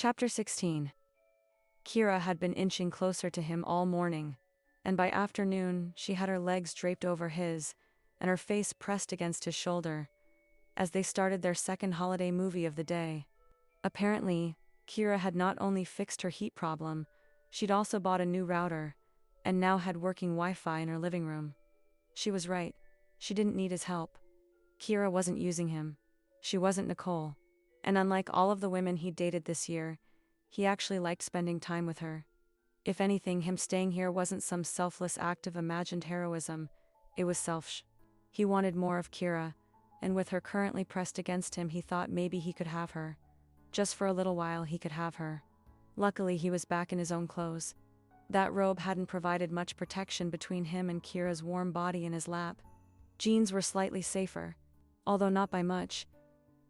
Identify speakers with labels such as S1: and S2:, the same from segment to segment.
S1: Chapter 16. Kira had been inching closer to him all morning, and by afternoon she had her legs draped over his, and her face pressed against his shoulder, as they started their second holiday movie of the day. Apparently, Kira had not only fixed her heat problem, she'd also bought a new router, and now had working Wi-Fi in her living room. She was right. She didn't need his help. Kira wasn't using him. She wasn't Nicole. And unlike all of the women he'd dated this year, he actually liked spending time with her. If anything, him staying here wasn't some selfless act of imagined heroism, it was selfish. He wanted more of Kira, and with her currently pressed against him, he thought maybe he could have her. Just for a little while he could have her. Luckily, he was back in his own clothes. That robe hadn't provided much protection between him and Kira's warm body in his lap. Jeans were slightly safer, although not by much.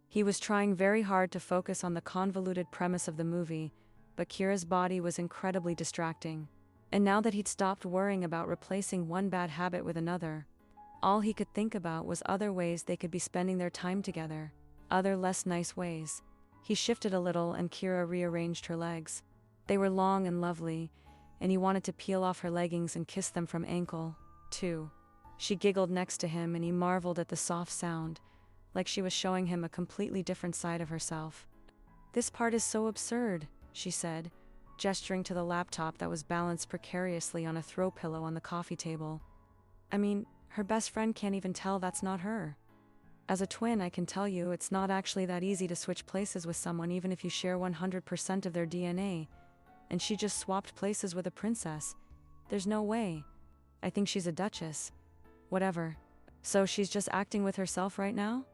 S1: He was trying very hard to focus on the convoluted premise of the movie, but Kira's body was incredibly distracting. And now that he'd stopped worrying about replacing one bad habit with another, all he could think about was other ways they could be spending their time together, other less nice ways. He shifted a little and Kira rearranged her legs. They were long and lovely, and he wanted to peel off her leggings and kiss them from ankle, too. She giggled next to him and he marveled at the soft sound, like she was showing him a completely different side of herself. "This part is so absurd," she said, gesturing to the laptop that was balanced precariously on a throw pillow on the coffee table. "I mean, her best friend can't even tell that's not her. As a twin, I can tell you it's not actually that easy to switch places with someone even if you share 100% of their DNA, and she just swapped places with a princess. There's no way. I think she's a duchess. Whatever. So she's just acting with herself right now?"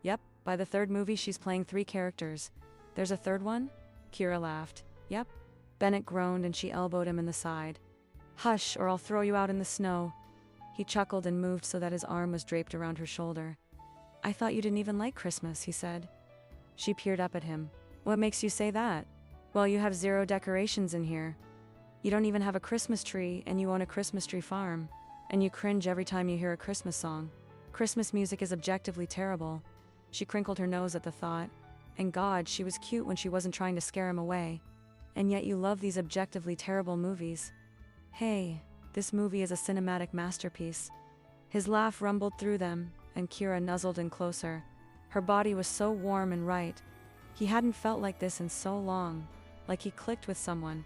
S1: "Yep, by the third movie she's playing 3 characters. There's a third one?" Kira laughed. "Yep." Bennett groaned and she elbowed him in the side. "Hush, or I'll throw you out in the snow." He chuckled and moved so that his arm was draped around her shoulder. "I thought you didn't even like Christmas," he said. She peered up at him. "What makes you say that?" "Well, you have 0 decorations in here. You don't even have a Christmas tree, and you own a Christmas tree farm. And you cringe every time you hear a Christmas song. Christmas music is objectively terrible." She crinkled her nose at the thought. And God, she was cute when she wasn't trying to scare him away. "And yet you love these objectively terrible movies." "Hey, this movie is a cinematic masterpiece." His laugh rumbled through them, and Kira nuzzled in closer. Her body was so warm and right. He hadn't felt like this in so long, like he clicked with someone,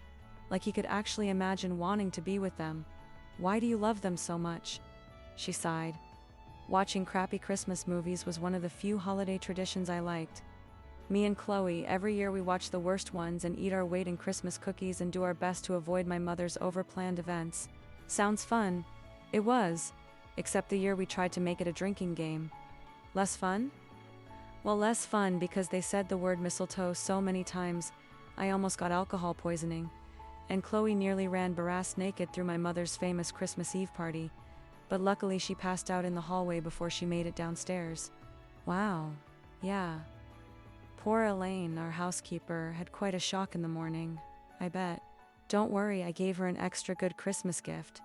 S1: like he could actually imagine wanting to be with them. "Why do you love them so much?" She sighed. "Watching crappy Christmas movies was one of the few holiday traditions I liked. Me and Chloe, every year we watch the worst ones and eat our weight in Christmas cookies and do our best to avoid my mother's overplanned events. Sounds fun. It was. Except the year we tried to make it a drinking game. Less fun? Well, less fun because they said the word mistletoe so many times, I almost got alcohol poisoning. And Chloe nearly ran barrass naked through my mother's famous Christmas Eve party, but luckily she passed out in the hallway before she made it downstairs." "Wow. Yeah. Poor Elaine, our housekeeper, had quite a shock in the morning, I bet." "Don't worry, I gave her an extra good Christmas gift.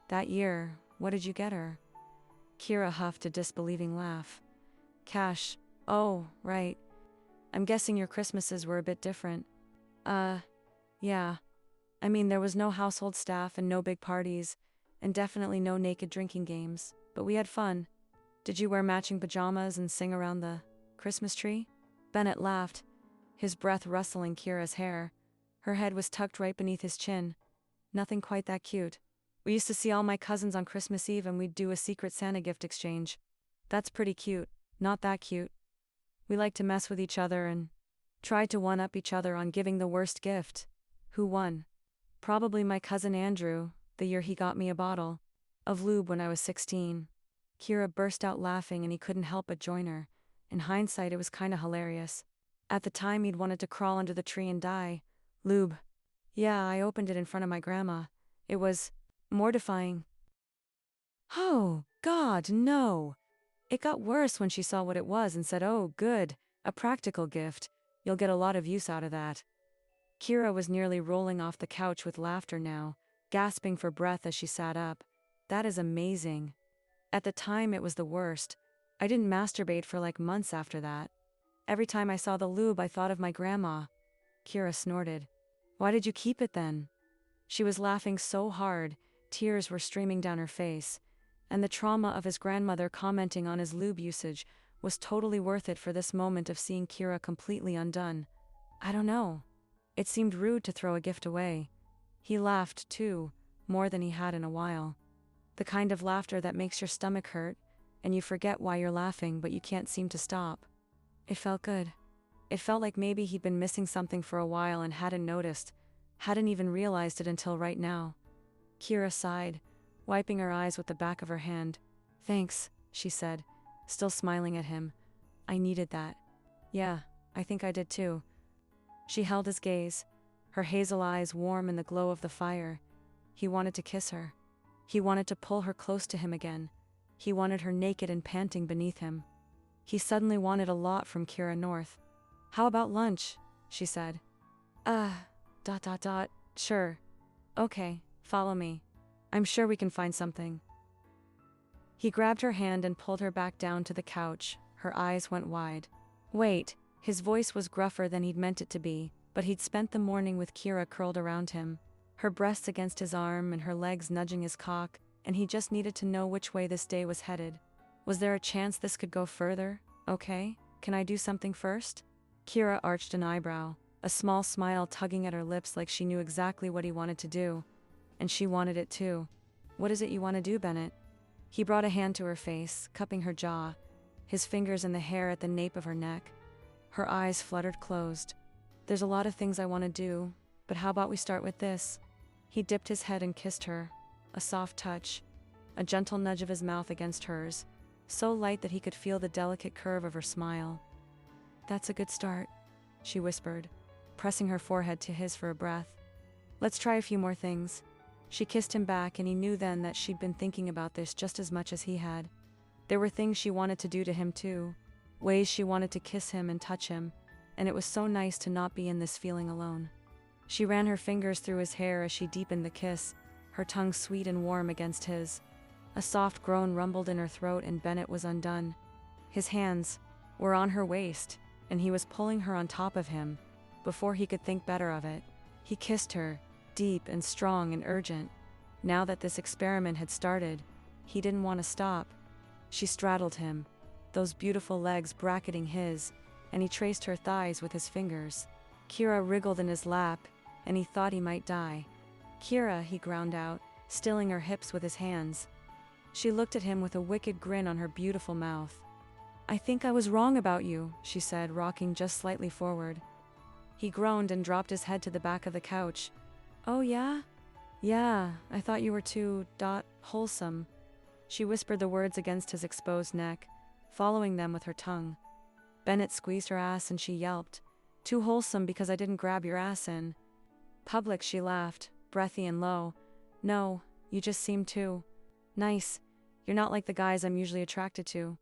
S1: That year, what did you get her?" Kira huffed a disbelieving laugh. "Cash. Oh, right. I'm guessing your Christmases were a bit different." Yeah. I mean, there was no household staff and no big parties, and definitely no naked drinking games, but we had fun." "Did you wear matching pajamas and sing around the Christmas tree?" Bennett laughed, his breath rustling Kira's hair. Her head was tucked right beneath his chin. "Nothing quite that cute. We used to see all my cousins on Christmas Eve and we'd do a secret Santa gift exchange." "That's pretty cute. Not that cute. We liked to mess with each other and tried to one-up each other on giving the worst gift." "Who won?" "Probably my cousin Andrew, the year he got me a bottle of lube when I was 16. Kira burst out laughing and he couldn't help but join her. In hindsight, it was kinda hilarious. At the time, he'd wanted to crawl under the tree and die. "Lube. Yeah, I opened it in front of my grandma. It was mortifying." "Oh, God, no." It got worse when she saw what it was and said, "Oh, good, a practical gift. You'll get a lot of use out of that." Kira was nearly rolling off the couch with laughter now, gasping for breath as she sat up. "That is amazing." At the time, it was the worst. I didn't masturbate for like months after that. Every time I saw the lube, I thought of my grandma. Kira snorted. Why did you keep it then? She was laughing so hard, tears were streaming down her face, and the trauma of his grandmother commenting on his lube usage was totally worth it for this moment of seeing Kira completely undone. I don't know. It seemed rude to throw a gift away. He laughed, too, more than he had in a while. The kind of laughter that makes your stomach hurt, and you forget why you're laughing but you can't seem to stop. It felt good. It felt like maybe he'd been missing something for a while and hadn't noticed, hadn't even realized it until right now. Kira sighed, wiping her eyes with the back of her hand. Thanks, she said, still smiling at him. I needed that. Yeah, I think I did too. She held his gaze, her hazel eyes warm in the glow of the fire. He wanted to kiss her. He wanted to pull her close to him again. He wanted her naked and panting beneath him. He suddenly wanted a lot from Kira North. How about lunch? She said. Sure. Okay, follow me. I'm sure we can find something. He grabbed her hand and pulled her back down to the couch. Her eyes went wide. Wait, his voice was gruffer than he'd meant it to be, but he'd spent the morning with Kira curled around him, her breasts against his arm and her legs nudging his cock, and he just needed to know which way this day was headed. Was there a chance this could go further? Okay, can I do something first? Kira arched an eyebrow, a small smile tugging at her lips like she knew exactly what he wanted to do. And she wanted it too. What is it you want to do, Bennett? He brought a hand to her face, cupping her jaw, his fingers in the hair at the nape of her neck. Her eyes fluttered closed. There's a lot of things I want to do, but how about we start with this? He dipped his head and kissed her. A soft touch, a gentle nudge of his mouth against hers, so light that he could feel the delicate curve of her smile. That's a good start, she whispered, pressing her forehead to his for a breath. Let's try a few more things. She kissed him back, and he knew then that she'd been thinking about this just as much as he had. There were things she wanted to do to him too, ways she wanted to kiss him and touch him, and it was so nice to not be in this feeling alone. She ran her fingers through his hair as she deepened the kiss, her tongue sweet and warm against his. A soft groan rumbled in her throat and Bennett was undone. His hands were on her waist, and he was pulling her on top of him. Before he could think better of it, he kissed her, deep and strong and urgent. Now that this experiment had started, he didn't want to stop. She straddled him, those beautiful legs bracketing his, and he traced her thighs with his fingers. Kira wriggled in his lap, and he thought he might die. Kira, he ground out, stilling her hips with his hands. She looked at him with a wicked grin on her beautiful mouth. I think I was wrong about you, she said, rocking just slightly forward. He groaned and dropped his head to the back of the couch. Oh yeah? Yeah, I thought you were too, wholesome. She whispered the words against his exposed neck, following them with her tongue. Bennett squeezed her ass and she yelped. Too wholesome because I didn't grab your ass in public, she laughed, breathy and low. No, you just seem too nice. You're not like the guys I'm usually attracted to.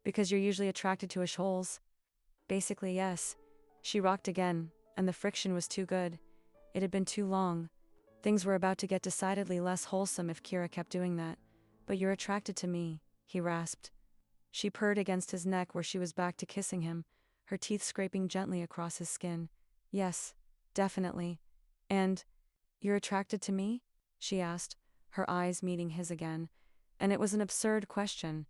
S1: Because you're usually attracted to holes. Basically, yes. She rocked again, and the friction was too good. It had been too long. Things were about to get decidedly less wholesome if Kira kept doing that. But you're attracted to me, he rasped. She purred against his neck where she was back to kissing him, her teeth scraping gently across his skin. Yes, definitely. And, you're attracted to me? She asked, her eyes meeting his again. And it was an absurd question,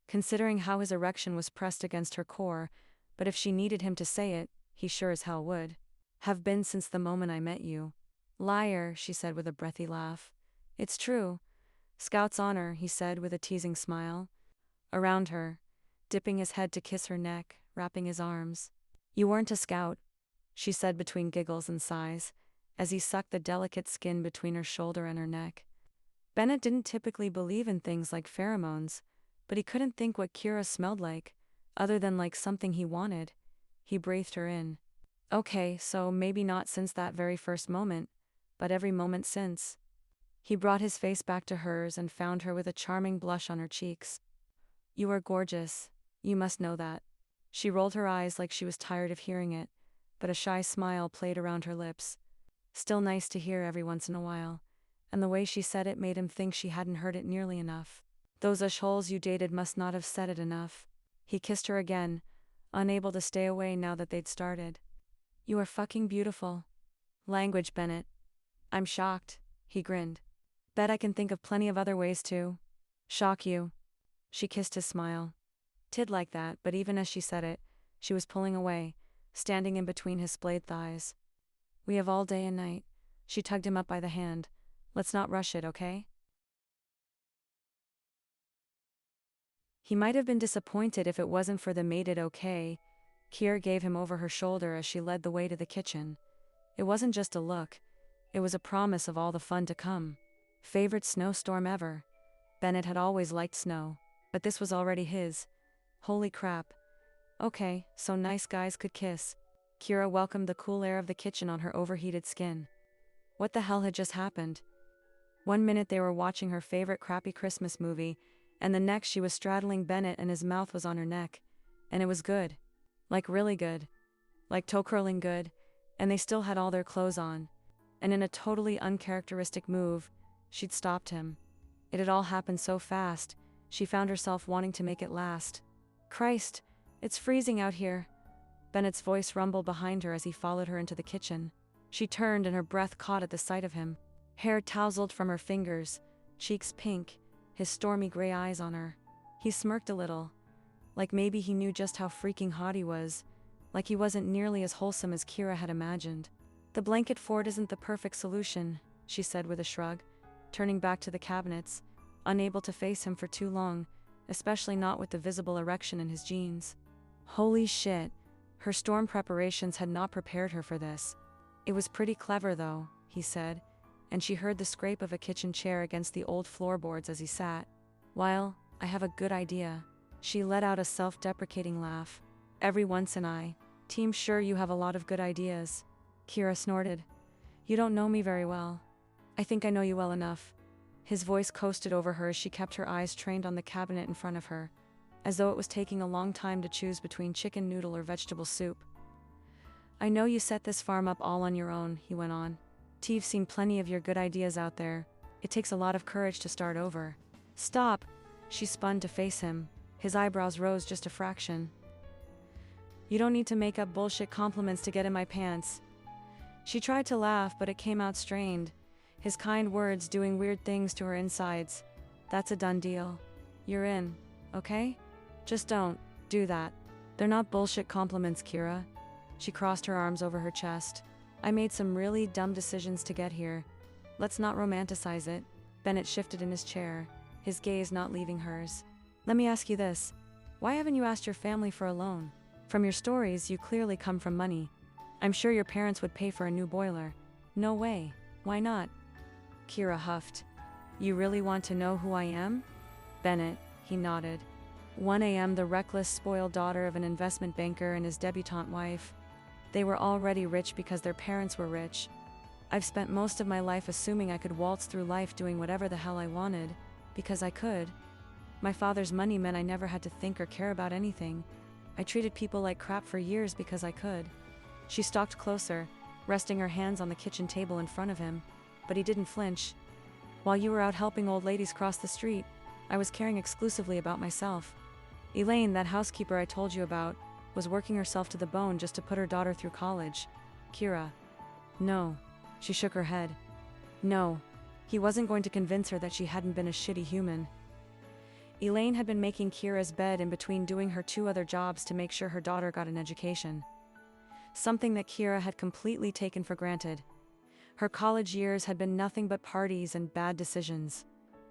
S1: considering how his erection was pressed against her core, but if she needed him to say it, he sure as hell would. Have been since the moment I met you. Liar, she said with a breathy laugh. It's true. Scout's honor, he said with a teasing smile. Around her, dipping his head to kiss her neck, wrapping his arms. You weren't a scout, she said between giggles and sighs, as he sucked the delicate skin between her shoulder and her neck. Bennett didn't typically believe in things like pheromones, but he couldn't think what Kira smelled like, other than like something he wanted. He breathed her in. Okay, so maybe not since that very first moment, but every moment since. He brought his face back to hers and found her with a charming blush on her cheeks. You are gorgeous. You must know that. She rolled her eyes like she was tired of hearing it, but a shy smile played around her lips. Still nice to hear every once in a while, and the way she said it made him think she hadn't heard it nearly enough. Those holes you dated must not have said it enough. He kissed her again, unable to stay away now that they'd started. You are fucking beautiful. Language, Bennett. I'm shocked, he grinned. Bet I can think of plenty of other ways to shock you. She kissed his smile. Tid like that, but even as she said it, she was pulling away, standing in between his splayed thighs. We have all day and night. She tugged him up by the hand. Let's not rush it, okay? He might have been disappointed if it wasn't for the made it okay Kier gave him over her shoulder as she led the way to the kitchen. It wasn't just a look, it was a promise of all the fun to come. Favorite snowstorm ever. Bennett had always liked snow, but this was already his. Holy crap. Okay, so nice guys could kiss. Kira welcomed the cool air of the kitchen on her overheated skin. What the hell had just happened? One minute they were watching her favorite crappy Christmas movie, and the next she was straddling Bennett and his mouth was on her neck. And it was good. Like really good. Like toe-curling good, and they still had all their clothes on. And in a totally uncharacteristic move, she'd stopped him. It had all happened so fast, she found herself wanting to make it last. Christ, it's freezing out here. Bennett's voice rumbled behind her as he followed her into the kitchen. She turned and her breath caught at the sight of him. Hair tousled from her fingers, cheeks pink, his stormy gray eyes on her. He smirked a little, like maybe he knew just how freaking hot he was, like he wasn't nearly as wholesome as Kira had imagined. The blanket fort isn't the perfect solution, she said with a shrug, turning back to the cabinets, unable to face him for too long, especially not with the visible erection in his jeans. Holy shit, her storm preparations had not prepared her for this. It was pretty clever though, he said, and she heard the scrape of a kitchen chair against the old floorboards as he sat. Well, I have a good idea. She let out a self-deprecating laugh. Every once in I, team sure you have a lot of good ideas. Kira snorted. You don't know me very well. I think I know you well enough. His voice coasted over her as she kept her eyes trained on the cabinet in front of her, as though it was taking a long time to choose between chicken noodle or vegetable soup. I know you set this farm up all on your own, he went on. T've seen plenty of your good ideas out there. It takes a lot of courage to start over. Stop! She spun to face him. His eyebrows rose just a fraction. You don't need to make up bullshit compliments to get in my pants. She tried to laugh, but it came out strained, his kind words doing weird things to her insides. That's a done deal. You're in, okay? Just don't do that. They're not bullshit compliments, Kira. She crossed her arms over her chest. I made some really dumb decisions to get here. Let's not romanticize it. Bennett shifted in his chair, his gaze not leaving hers. Let me ask you this. Why haven't you asked your family for a loan? From your stories, you clearly come from money. I'm sure your parents would pay for a new boiler. No way. Why not? Kira huffed. You really want to know who I am? Bennett, he nodded. 1 a.m. the reckless, spoiled daughter of an investment banker and his debutante wife. They were already rich because their parents were rich. I've spent most of my life assuming I could waltz through life doing whatever the hell I wanted, because I could. My father's money meant I never had to think or care about anything. I treated people like crap for years because I could. She stalked closer, resting her hands on the kitchen table in front of him, but he didn't flinch. While you were out helping old ladies cross the street, I was caring exclusively about myself. Elaine, that housekeeper I told you about, was working herself to the bone just to put her daughter through college. Kira. No. She shook her head. No. He wasn't going to convince her that she hadn't been a shitty human. Elaine had been making Kira's bed in between doing her 2 other jobs to make sure her daughter got an education. Something that Kira had completely taken for granted. Her college years had been nothing but parties and bad decisions.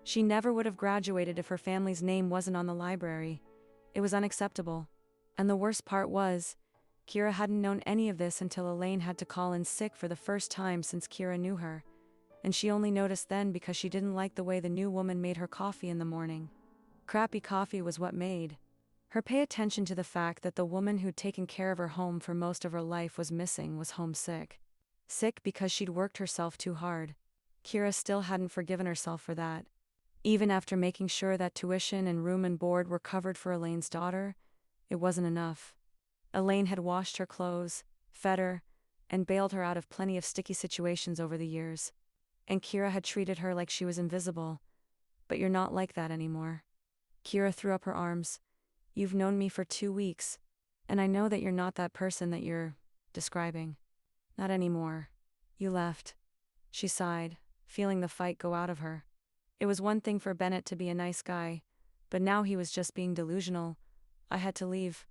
S1: She never would have graduated if her family's name wasn't on the library. It was unacceptable. And the worst part was, Kira hadn't known any of this until Elaine had to call in sick for the first time since Kira knew her. And she only noticed then because she didn't like the way the new woman made her coffee in the morning. Crappy coffee was what made her pay attention to the fact that the woman who'd taken care of her home for most of her life was missing, was homesick. Sick because she'd worked herself too hard. Kira still hadn't forgiven herself for that. Even after making sure that tuition and room and board were covered for Elaine's daughter, it wasn't enough. Elaine had washed her clothes, fed her, and bailed her out of plenty of sticky situations over the years. And Kira had treated her like she was invisible. But you're not like that anymore. Kira threw up her arms. You've known me for 2 weeks, and I know that you're not that person that you're describing. Not anymore. You left. She sighed, feeling the fight go out of her. It was one thing for Bennett to be a nice guy, but now he was just being delusional. I had to leave.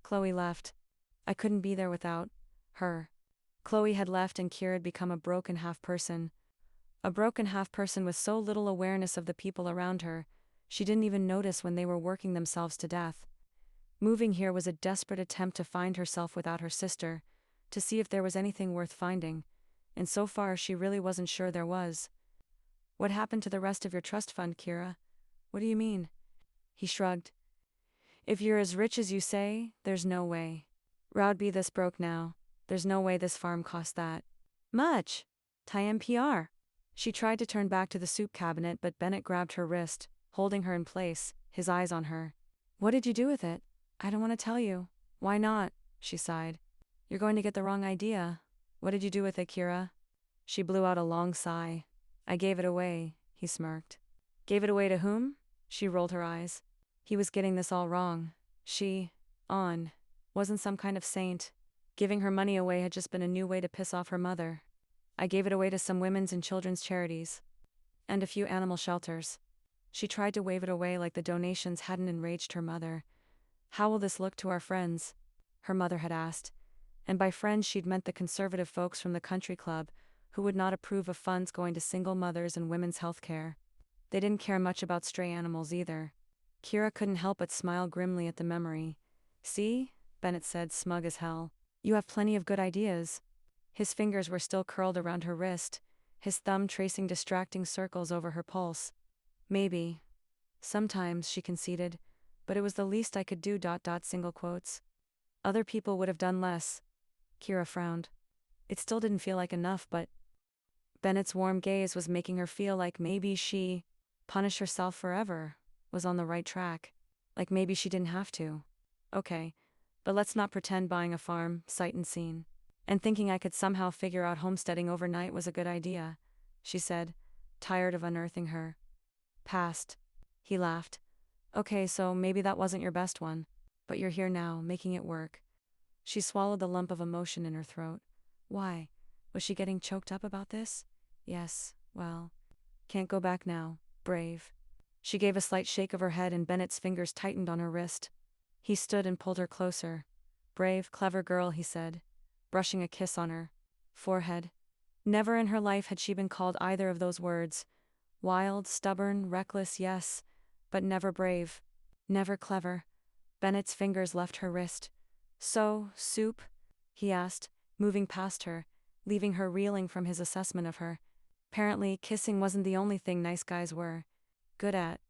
S1: Chloe left. I couldn't be there without her. Chloe had left and Kira had become a broken half-person. A broken half-person with so little awareness of the people around her, she didn't even notice when they were working themselves to death. Moving here was a desperate attempt to find herself without her sister, to see if there was anything worth finding, and so far she really wasn't sure there was. What happened to the rest of your trust fund, Kira? What do you mean? He shrugged. If you're as rich as you say, there's no way. Row'd be this broke now. There's no way this farm cost that much. TMPR. She tried to turn back to the soup cabinet, but Bennett grabbed her wrist, holding her in place, his eyes on her. What did you do with it? I don't want to tell you. Why not? She sighed. You're going to get the wrong idea. What did you do with it, Kira? She blew out a long sigh. I gave it away, he smirked. Gave it away to whom? She rolled her eyes. He was getting this all wrong. Wasn't some kind of saint. Giving her money away had just been a new way to piss off her mother. I gave it away to some women's and children's charities. And a few animal shelters. She tried to wave it away like the donations hadn't enraged her mother. How will this look to our friends? Her mother had asked. And by friends she'd meant the conservative folks from the country club, who would not approve of funds going to single mothers and women's health care. They didn't care much about stray animals either. Kira couldn't help but smile grimly at the memory. See? Bennett said, smug as hell. You have plenty of good ideas. His fingers were still curled around her wrist, his thumb tracing distracting circles over her pulse. Maybe. Sometimes, she conceded, but it was the least I could do. Single quotes. Other people would have done less. Kira frowned. It still didn't feel like enough, but Bennett's warm gaze was making her feel like maybe she, punish herself forever, was on the right track. Like maybe she didn't have to. Okay, but let's not pretend buying a farm, sight unseen, and thinking I could somehow figure out homesteading overnight was a good idea, she said, tired of unearthing her past. He laughed. Okay, so maybe that wasn't your best one, but you're here now, making it work. She swallowed the lump of emotion in her throat. Why? Was she getting choked up about this? Yes, well, can't go back now, brave. She gave a slight shake of her head and Bennett's fingers tightened on her wrist. He stood and pulled her closer. Brave, clever girl, he said, brushing a kiss on her forehead. Never in her life had she been called either of those words. Wild, stubborn, reckless, yes, but never brave. Never clever. Bennett's fingers left her wrist. So, soup? He asked, moving past her, leaving her reeling from his assessment of her. Apparently, kissing wasn't the only thing nice guys were good at.